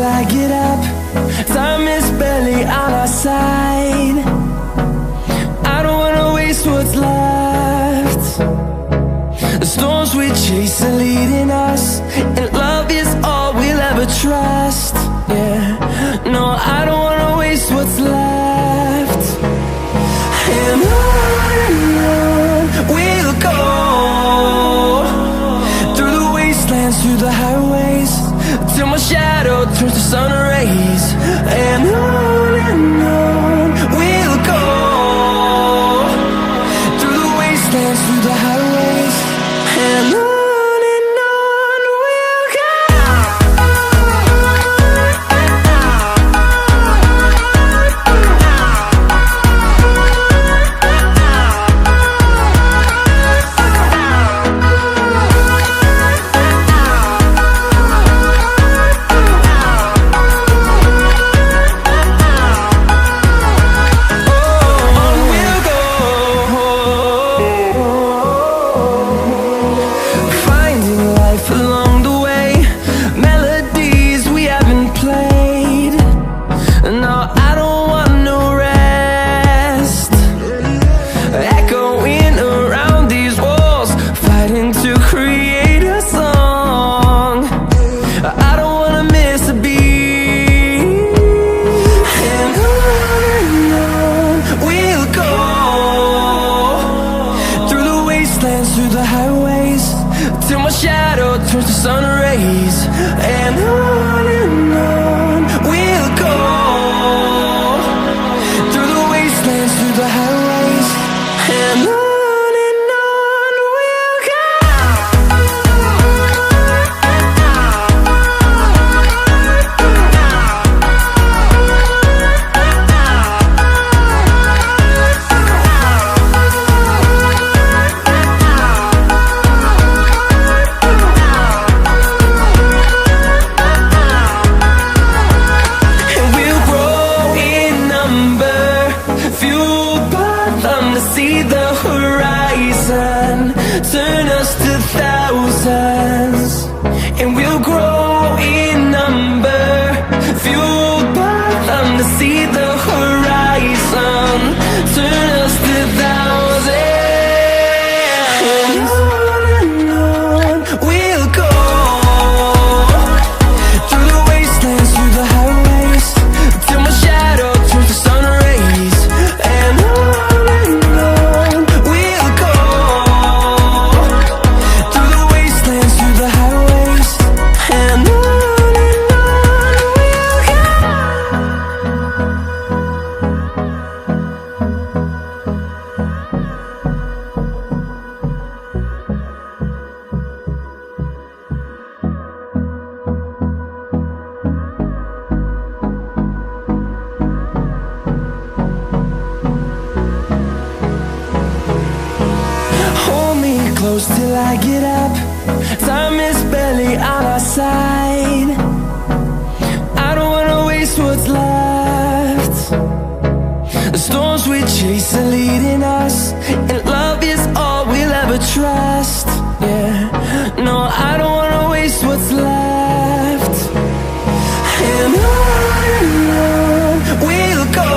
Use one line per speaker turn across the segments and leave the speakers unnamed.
I get up. Time is barely on our side. I don't wanna waste what's left. The storms we chase are leading us, and love is all we'll ever trust. Yeah, no, I don't wanna waste what's left. And on we'll go, through the wastelands, through the highways, till my shadow turns to sun rays. And on we'll go, through the wastelands, through the highways, and on we'll go. Through the highways, till my shadow turns to sun rays. And on we'll go, through the wastelands, through the highways, and on we'll go. See the horizon, turn us to thousands, and we'll grow in number, fueled by them. To see the horizon, turn us to thousands, and on we'll go, through the wastelands, through the highways, till my shadow turns to sun rays. And close till I get up. Time is barely on our side. I don't wanna waste what's left. The storms we chase are leading us, and love is all we'll ever trust. Yeah, no, I don't wanna waste what's left. And on we'll go,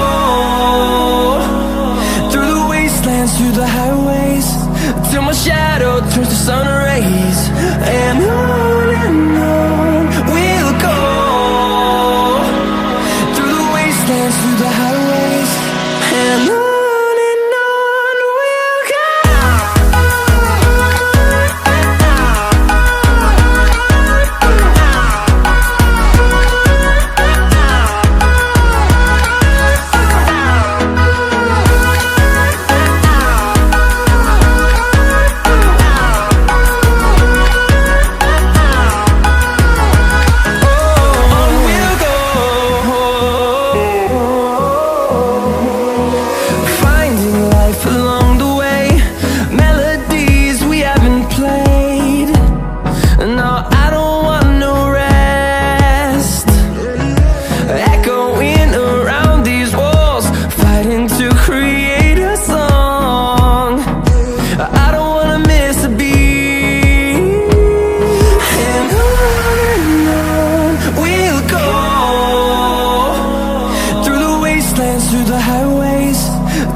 through the wastelands, through the highways, till my shadow turns to sun rays. And on we'll go, through the wastelands, through the highways, and on we'll go.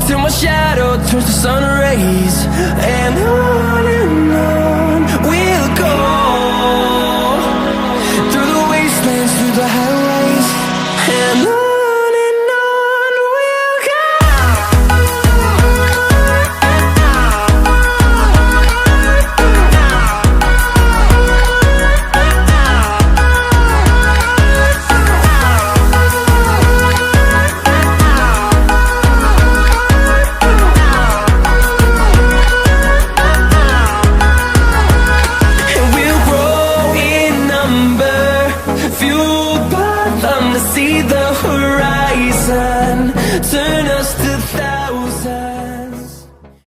till my shadow turns to sun rays. And on we'll go, through the wastelands, through the highways, and on we'll go. Fueled by them to see the horizon, turn